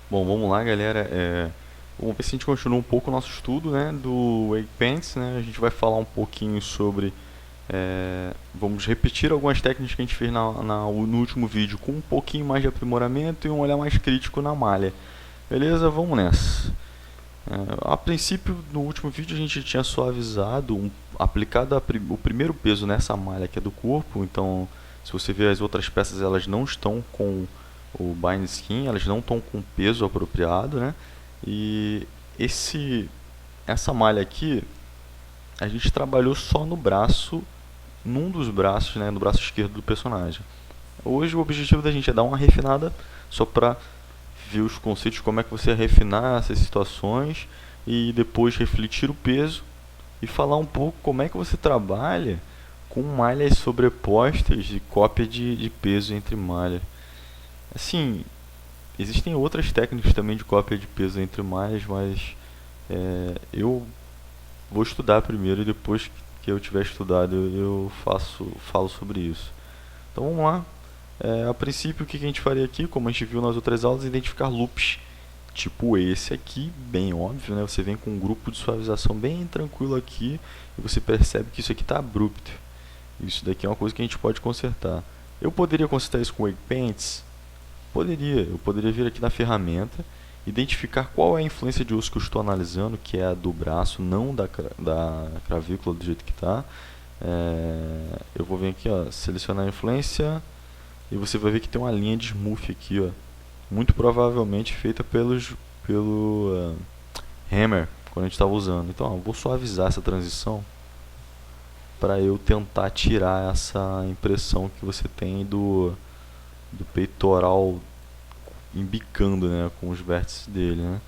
Bom, vamos lá, galera. Vamos ver se a gente continua um pouco o nosso estudo, né, do Wake Paints, né? A gente vai falar um pouquinho sobre... vamos repetir algumas técnicas que a gente fez no último vídeo com um pouquinho mais de aprimoramento e um olhar mais crítico na malha. Beleza? Vamos nessa. A princípio, no último vídeo a gente tinha suavizado, aplicado o primeiro peso nessa malha que é do corpo. Então, se você ver as outras peças, elas não estão com o bind skin, elas não estão com peso apropriado, né? E essa malha aqui, a gente trabalhou só no braço, num dos braços, né, no braço esquerdo do personagem. Hoje o objetivo da gente é dar uma refinada só para ver os conceitos, como é que você refinar essas situações e depois refletir o peso e falar um pouco como é que você trabalha com malhas sobrepostas e cópia de peso entre malhas. Assim, existem outras técnicas também de cópia de peso entre malhas, mas eu vou estudar primeiro e depois que eu tiver estudado eu falo sobre isso. Então vamos lá. A princípio, o que a gente faria aqui, como a gente viu nas outras aulas, é identificar loops. Tipo esse aqui, bem óbvio, né? Você vem com um grupo de suavização bem tranquilo aqui e você percebe que isso aqui está abrupto. Isso daqui é uma coisa que a gente pode consertar. Eu poderia consertar isso com Wake Paints? Poderia. Eu poderia vir aqui na ferramenta, identificar qual é a influência de osso que eu estou analisando, que é a do braço, não da cravícula do jeito que está. Eu vou vir aqui, ó, selecionar a influência e você vai ver que tem uma linha de smooth aqui, ó, muito provavelmente feita pelo Hammer quando a gente estava usando. Então, ó, vou suavizar essa transição para eu tentar tirar essa impressão que você tem do peitoral embicando, né, com os vértices dele, né?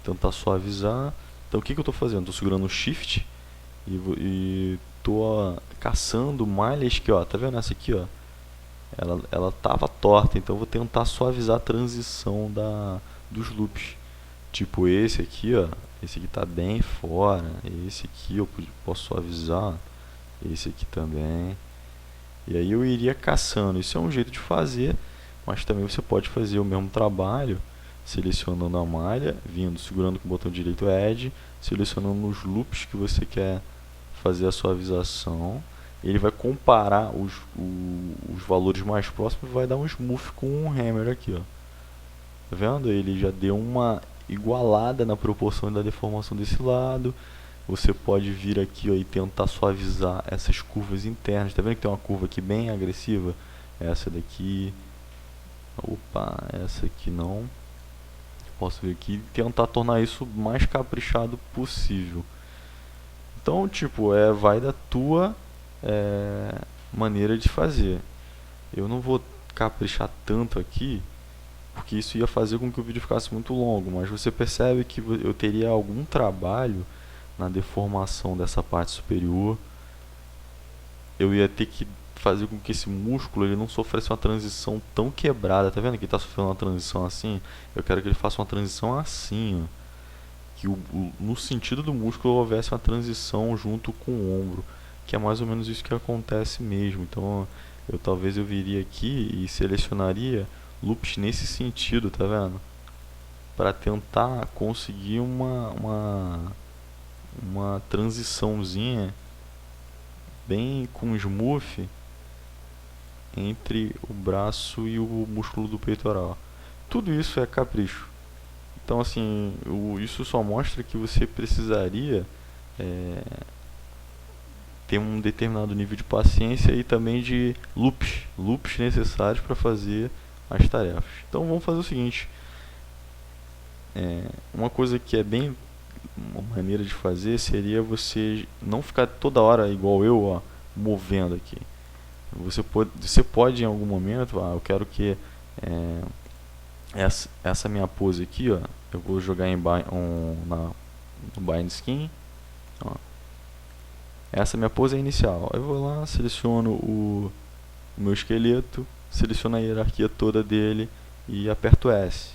Tentar suavizar. Então, o que eu estou fazendo? Estou segurando o Shift e estou caçando malhas que, ó, tá vendo essa aqui, ó? Ela tava torta, então eu vou tentar suavizar a transição dos loops. Tipo esse aqui, ó. Esse aqui tá bem fora. Esse aqui eu posso suavizar. Esse aqui também. E aí eu iria caçando. Isso é um jeito de fazer, mas também você pode fazer o mesmo trabalho selecionando a malha, vindo, segurando com o botão direito Edge, selecionando os loops que você quer fazer a suavização. Ele vai comparar os valores mais próximos e vai dar um smooth com um hammer aqui, ó. Tá vendo? Ele já deu uma igualada na proporção da deformação desse lado. Você pode vir aqui, ó, e tentar suavizar essas curvas internas. Tá vendo que tem uma curva aqui bem agressiva? Essa daqui. Opa, essa aqui não. Posso vir aqui e tentar tornar isso o mais caprichado possível. Então, tipo, vai da tua maneira de fazer. Eu não vou caprichar tanto aqui, porque isso ia fazer com que o vídeo ficasse muito longo, mas você percebe que eu teria algum trabalho na deformação dessa parte superior. Eu ia ter que fazer com que esse músculo ele não sofresse uma transição tão quebrada. Tá vendo que ele está sofrendo uma transição assim? Eu quero que ele faça uma transição assim, ó. Que no sentido do músculo houvesse uma transição junto com o ombro, que é mais ou menos isso que acontece mesmo. Então talvez eu viria aqui e selecionaria loops nesse sentido, tá vendo? Para tentar conseguir uma transiçãozinha bem com smooth entre o braço e o músculo do peitoral. Tudo isso é capricho. Então, assim, isso só mostra que você precisaria é, ter um determinado nível de paciência e também de loops necessários para fazer as tarefas. Então, vamos fazer o seguinte: uma coisa que é bem uma maneira de fazer seria você não ficar toda hora igual eu, ó, movendo aqui. Você pode em algum momento, eu quero que essa minha pose aqui, ó, eu vou jogar no bind skin, ó. Essa minha pose é inicial. Eu vou lá, seleciono o meu esqueleto, seleciono a hierarquia toda dele e aperto S.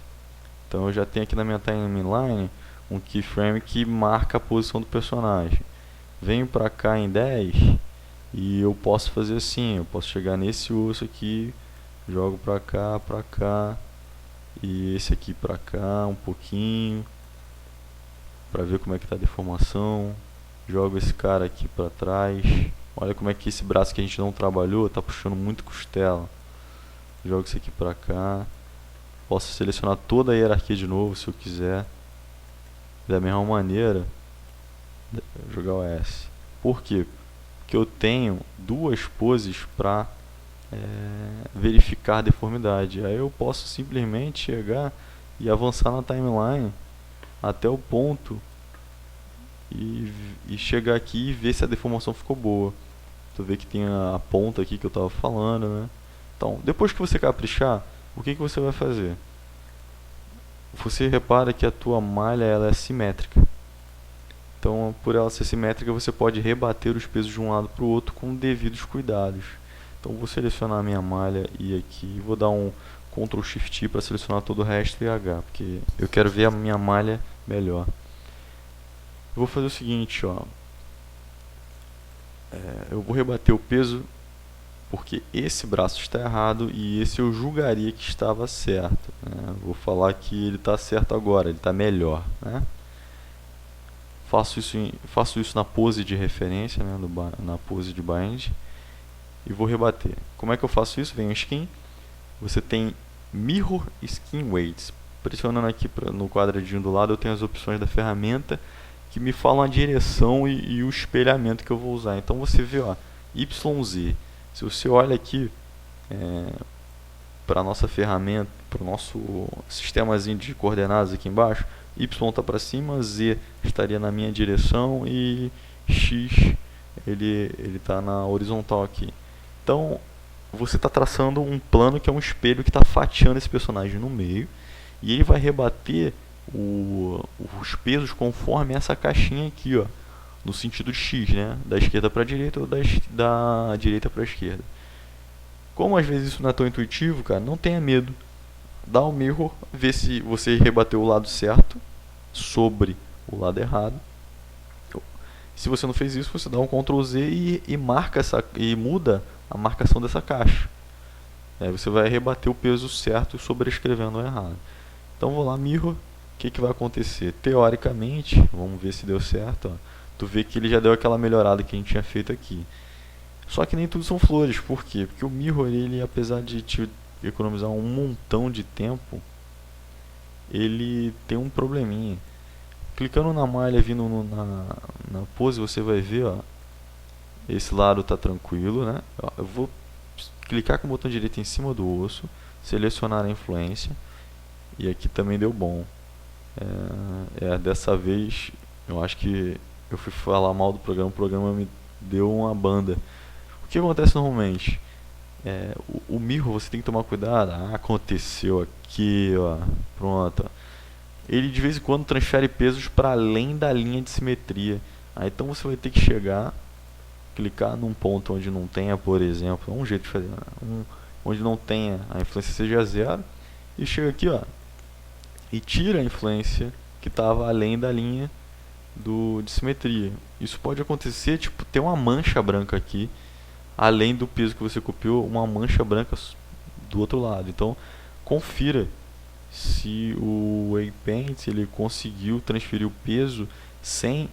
Então eu já tenho aqui na minha timeline um keyframe que marca a posição do personagem. Venho pra cá em 10 e eu posso fazer assim, eu posso chegar nesse osso aqui, jogo pra cá e esse aqui pra cá um pouquinho, pra ver como é que tá a deformação. Jogo esse cara aqui pra trás. Olha como é que esse braço que a gente não trabalhou tá puxando muito costela. Jogo isso aqui pra cá. Posso selecionar toda a hierarquia de novo se eu quiser. Da mesma maneira, jogar o S. Por quê? Porque eu tenho duas poses para verificar a deformidade. Aí eu posso simplesmente chegar e avançar na timeline até o ponto e chegar aqui e ver se a deformação ficou boa. Tu vê que tem a ponta aqui que eu estava falando, né? Então, depois que você caprichar, o que você vai fazer? Você repara que a tua malha ela é simétrica. Então, por ela ser simétrica, você pode rebater os pesos de um lado para o outro com devidos cuidados. Então, vou selecionar a minha malha e aqui vou dar um Ctrl Shift I para selecionar todo o resto e H, porque eu quero ver a minha malha melhor. Eu vou fazer o seguinte, ó. Eu vou rebater o peso porque esse braço está errado e esse eu julgaria que estava certo, né? Vou falar que ele está certo agora, ele está melhor, né? Faço isso na pose de referência, né? Na pose de bind, e vou rebater. Como é que eu faço isso? Vem o skin, você tem Mirror Skin Weights. Pressionando aqui no quadradinho do lado, eu tenho as opções da ferramenta que me falam a direção e o espelhamento que eu vou usar. Então você vê, ó, YZ. Se você olha aqui para a nossa ferramenta, para o nosso sistemazinho de coordenadas aqui embaixo, Y está para cima, Z estaria na minha direção e X ele está na horizontal aqui. Então você está traçando um plano que é um espelho que está fatiando esse personagem no meio e ele vai rebater os pesos conforme essa caixinha aqui, ó, no sentido de X, né? Da esquerda para a direita ou da direita para a esquerda. Como às vezes isso não é tão intuitivo, cara, não tenha medo. Dá o mirror, vê se você rebateu o lado certo sobre o lado errado. Se você não fez isso, você dá um Ctrl Z e marca e muda a marcação dessa caixa. Aí você vai rebater o peso certo sobrescrevendo o errado. Então vou lá, mirror, o que vai acontecer? Teoricamente, vamos ver se deu certo, ó, tu vê que ele já deu aquela melhorada que a gente tinha feito aqui. Só que nem tudo são flores, por quê? Porque o mirror, ele, apesar de te economizar um montão de tempo, ele tem um probleminha. Clicando na malha, vindo na pose, você vai ver, ó, esse lado tá tranquilo, né? Ó, eu vou clicar com o botão direito em cima do osso, selecionar a influência, e aqui também deu bom. Dessa vez, eu acho que eu fui falar mal do programa, o programa me deu uma banda. O que acontece normalmente? O mirror você tem que tomar cuidado. Aconteceu aqui, ó, pronto. Ele de vez em quando transfere pesos para além da linha de simetria. Então você vai ter que chegar, clicar num ponto onde não tenha, por exemplo, um jeito de fazer, onde não tenha a influência seja zero, e chega aqui, ó, e tira a influência que estava além da linha de simetria. Isso pode acontecer, tipo, ter uma mancha branca aqui, além do peso que você copiou, uma mancha branca do outro lado. Então, confira se o Waypaint ele conseguiu transferir o peso sem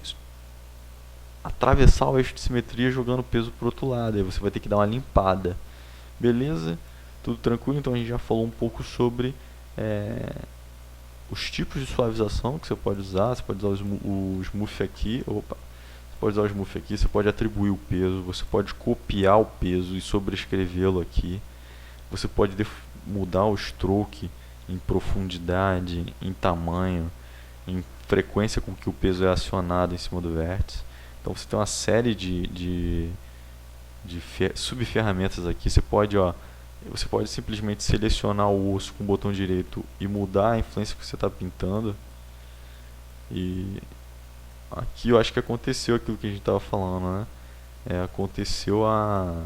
atravessar o eixo de simetria jogando o peso para o outro lado. Aí você vai ter que dar uma limpada. Beleza? Tudo tranquilo? Então a gente já falou um pouco sobre os tipos de suavização que você pode usar. Você pode usar o smooth aqui. Você pode usar o smooth aqui. Você pode atribuir o peso. Você pode copiar o peso e sobrescrevê-lo aqui. Você pode mudar o stroke em profundidade, em tamanho, em frequência com que o peso é acionado em cima do vértice. Então você tem uma série de subferramentas aqui. Você pode simplesmente selecionar o osso com o botão direito e mudar a influência que você está pintando. E aqui eu acho que aconteceu aquilo que a gente estava falando, né? Aconteceu a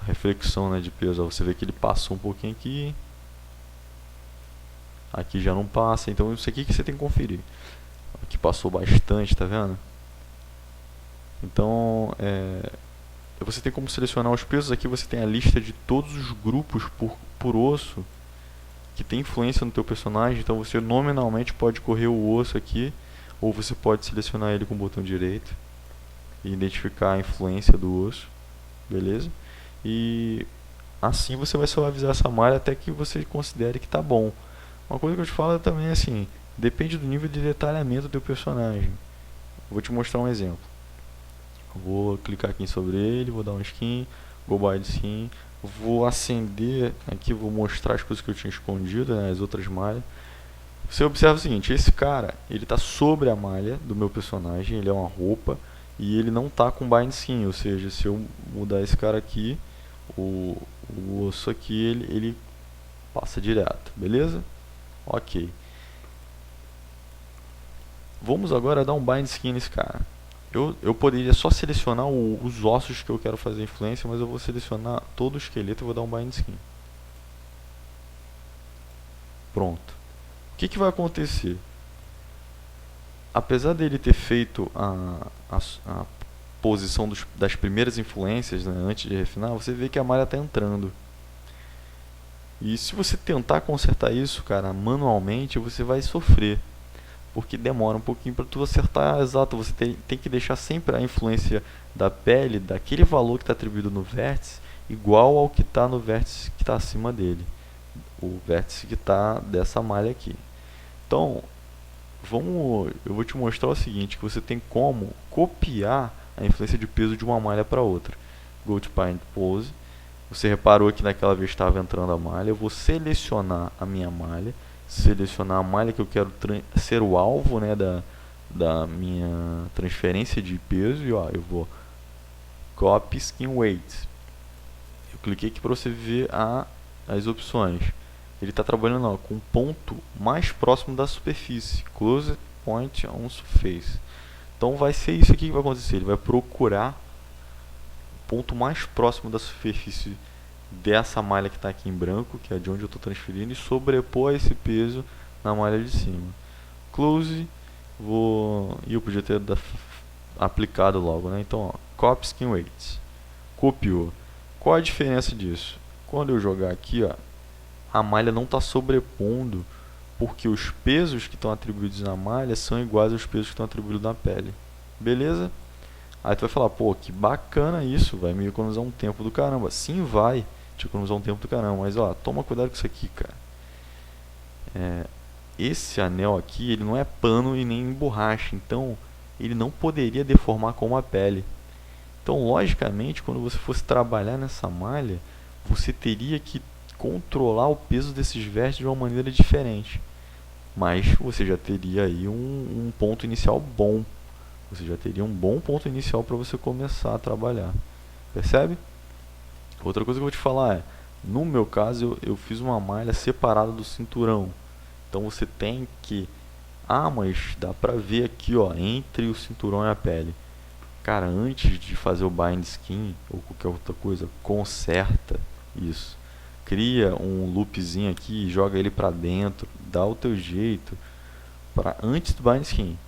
reflexão, né, de peso. Você vê que ele passou um pouquinho aqui já não passa. Então isso aqui que você tem que conferir. Aqui passou bastante, tá vendo? Então você tem como selecionar os pesos. Aqui você tem a lista de todos os grupos por osso que tem influência no teu personagem, então você nominalmente pode correr o osso aqui, ou você pode selecionar ele com o botão direito e identificar a influência do osso, beleza? E assim você vai suavizar essa malha até que você considere que tá bom. Uma coisa que eu te falo também é assim, depende do nível de detalhamento do teu personagem. Vou te mostrar um exemplo. Vou clicar aqui sobre ele, vou dar um skin, go buy the skin, vou acender aqui, vou mostrar as coisas que eu tinha escondido, né, as outras malhas. Você observa o seguinte, esse cara, ele está sobre a malha do meu personagem, ele é uma roupa e ele não está com bind skin, ou seja, se eu mudar esse cara aqui, o osso aqui, ele passa direto, beleza? Ok. Vamos agora dar um bind skin nesse cara. Eu poderia só selecionar os ossos que eu quero fazer influência, mas eu vou selecionar todo o esqueleto e vou dar um bind skin. Pronto. O que vai acontecer? Apesar dele ter feito a posição das primeiras influências, né, antes de refinar, você vê que a malha está entrando. E se você tentar consertar isso, cara, manualmente, você vai sofrer. Porque demora um pouquinho para tu acertar exato. Você tem que deixar sempre a influência da pele, daquele valor que está atribuído no vértice, igual ao que está no vértice que está acima dele. O vértice que está dessa malha aqui. Então, eu vou te mostrar o seguinte, que você tem como copiar a influência de peso de uma malha para outra. Go to Bind Pose. Você reparou que naquela vez estava entrando a malha. Eu vou selecionar a minha malha, selecionar a malha que eu quero ser o alvo, né, da minha transferência de peso. E ó, eu vou Copy Skin Weight. Eu cliquei aqui para você ver as opções. Ele está trabalhando ó, com o ponto mais próximo da superfície, Close Point on Surface. Então vai ser isso aqui que vai acontecer. Ele vai procurar o ponto mais próximo da superfície dessa malha que está aqui em branco, que é de onde eu estou transferindo, e sobrepor esse peso na malha de cima. Close, e eu podia ter aplicado logo, né? Então, ó, Copy Skin Weight, copiou. Qual a diferença disso? Quando eu jogar aqui, ó, a malha não está sobrepondo, porque os pesos que estão atribuídos na malha são iguais aos pesos que estão atribuídos na pele. Beleza? Aí tu vai falar, pô, que bacana isso, vai me economizar um tempo do caramba. Sim, vai te economizar um tempo do caramba, mas ó, toma cuidado com isso aqui, cara. Esse anel aqui, ele não é pano e nem borracha, então ele não poderia deformar como a pele. Então, logicamente, quando você fosse trabalhar nessa malha, você teria que controlar o peso desses vértices de uma maneira diferente. Mas você já teria aí um ponto inicial bom. Você já teria um bom ponto inicial para você começar a trabalhar. Percebe? Outra coisa que eu vou te falar é, no meu caso, eu fiz uma malha separada do cinturão. Então você tem que... Ah, mas dá pra ver aqui, ó, entre o cinturão e a pele. Cara, antes de fazer o bind skin ou qualquer outra coisa, conserta isso. Cria um loopzinho aqui, joga ele pra dentro, dá o teu jeito para antes do bind skin.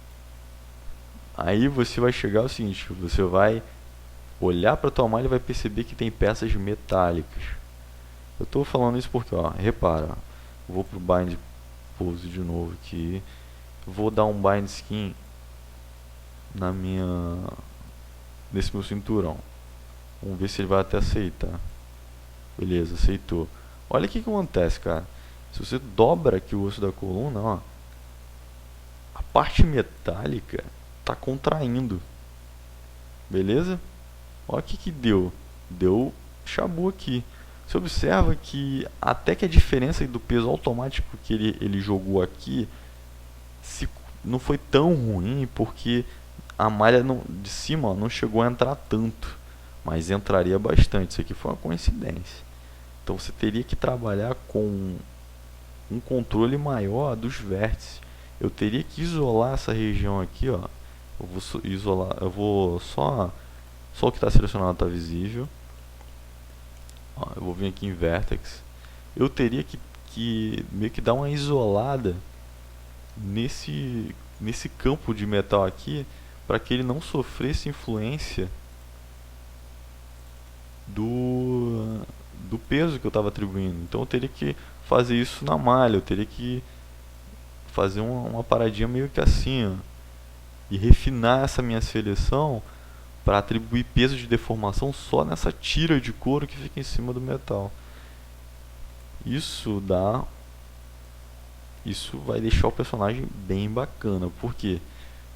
Aí você vai chegar ao seguinte, você vai olhar para tua malha e vai perceber que tem peças metálicas. Eu estou falando isso porque, ó, repara, vou pro bind pose de novo aqui, vou dar um bind skin nesse meu cinturão. Vamos ver se ele vai até aceitar. Beleza, aceitou. Olha o que acontece, cara. Se você dobra aqui o osso da coluna, ó, a parte metálica está contraindo. Beleza? Olha o que deu. Deu chabu aqui. Você observa que até que a diferença do peso automático que ele jogou aqui não foi tão ruim, porque a malha de cima ó, não chegou a entrar tanto, mas entraria bastante. Isso aqui foi uma coincidência. Então você teria que trabalhar com um controle maior dos vértices. Eu teria que isolar essa região aqui, ó. Eu vou isolar, eu vou só o que está selecionado está visível. Ó, eu vou vir aqui em Vertex. Eu teria que meio que dar uma isolada nesse campo de metal aqui, para que ele não do peso que eu estava atribuindo. Então eu teria que fazer isso na malha, eu teria que fazer uma paradinha meio que assim, ó, e refinar essa minha seleção para atribuir peso de deformação só nessa tira de couro que fica em cima do metal. Isso dá, isso vai deixar o personagem bem bacana, por quê?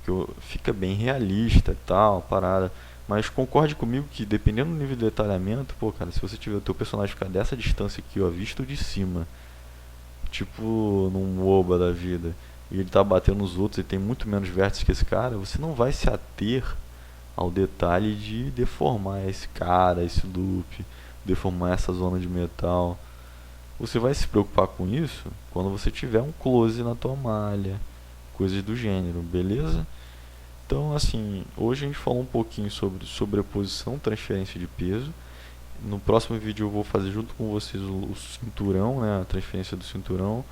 Porque fica bem realista e tal, parada. Mas concorde comigo que dependendo do nível de detalhamento, pô, cara, se você tiver o teu personagem ficar dessa distância aqui, ó, visto de cima, tipo num MOBA da vida, e ele tá batendo nos outros e tem muito menos vértices que esse cara, você não vai se ater ao detalhe de deformar esse cara, esse loop, deformar essa zona de metal. Você vai se preocupar com isso quando você tiver um close na tua malha, coisas do gênero, beleza? Então, assim, hoje a gente falou um pouquinho sobre sobreposição, transferência de peso. No próximo vídeo eu vou fazer junto com vocês o cinturão, né, a transferência do cinturão.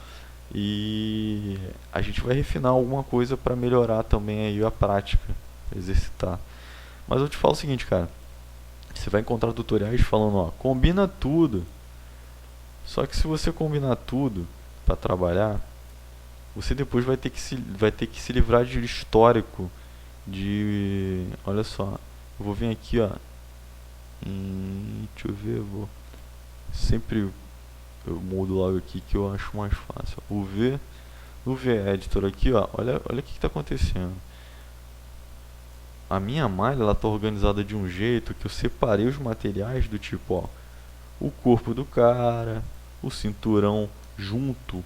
E a gente vai refinar alguma coisa para melhorar também aí a prática, exercitar. Mas eu te falo o seguinte, cara, você vai encontrar tutoriais falando, ó, combina tudo. Só que se você combinar tudo para trabalhar, você depois vai ter que se livrar de histórico de, olha só, eu vou vir aqui, ó, deixa eu ver, eu vou sempre eu mudo logo aqui que eu acho mais fácil. O V, no V Editor aqui, ó, olha o que está acontecendo. A minha malha ela tá organizada de um jeito que eu separei os materiais do tipo, ó, o corpo do cara, o cinturão junto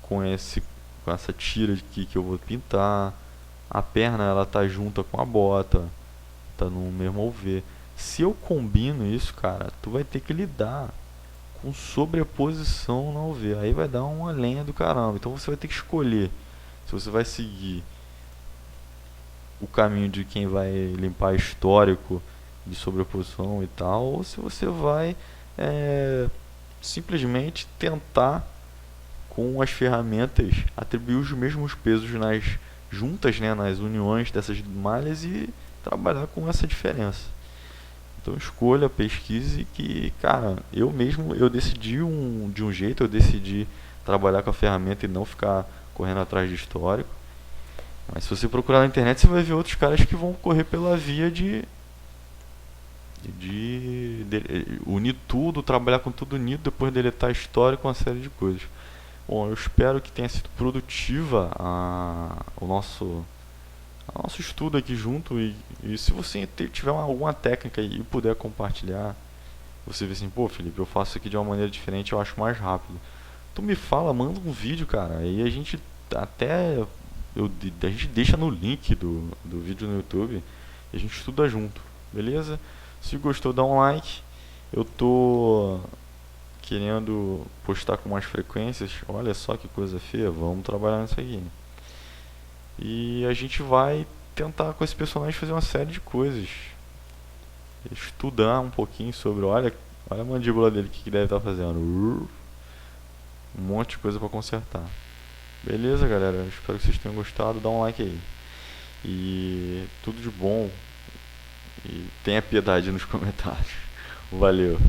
com essa tira aqui que eu vou pintar, a perna ela tá junta com a bota, tá no mesmo V. Se eu combino isso, cara, tu vai ter que lidar com sobreposição na UV. Aí vai dar uma lenha do caramba. Então você vai ter que escolher se você vai seguir o caminho de quem vai limpar histórico de sobreposição e tal, ou se você vai simplesmente tentar com as ferramentas atribuir os mesmos pesos nas juntas, né, nas uniões dessas malhas e trabalhar com essa diferença. Então escolha, pesquise que, cara, eu decidi de um jeito, eu decidi trabalhar com a ferramenta e não ficar correndo atrás de histórico. Mas se você procurar na internet, você vai ver outros caras que vão correr pela via de unir tudo, trabalhar com tudo unido, depois deletar histórico, uma série de coisas. Bom, eu espero que tenha sido produtiva o nosso estudo aqui junto e se você tiver alguma técnica e puder compartilhar, você vê assim, pô Felipe, eu faço isso aqui de uma maneira diferente, eu acho mais rápido. Tu me fala, manda um vídeo, cara, aí a gente até a gente deixa no link do vídeo no YouTube e a gente estuda junto, beleza? Se gostou, dá um like. Eu tô querendo postar com mais frequências. Olha só que coisa feia, vamos trabalhar nisso aqui. E a gente vai tentar com esse personagem fazer uma série de coisas. Estudar um pouquinho sobre, olha a mandíbula dele, o que deve estar fazendo. Um monte de coisa para consertar. Beleza, galera? Espero que vocês tenham gostado. Dá um like aí. E tudo de bom. E tenha piedade nos comentários. Valeu.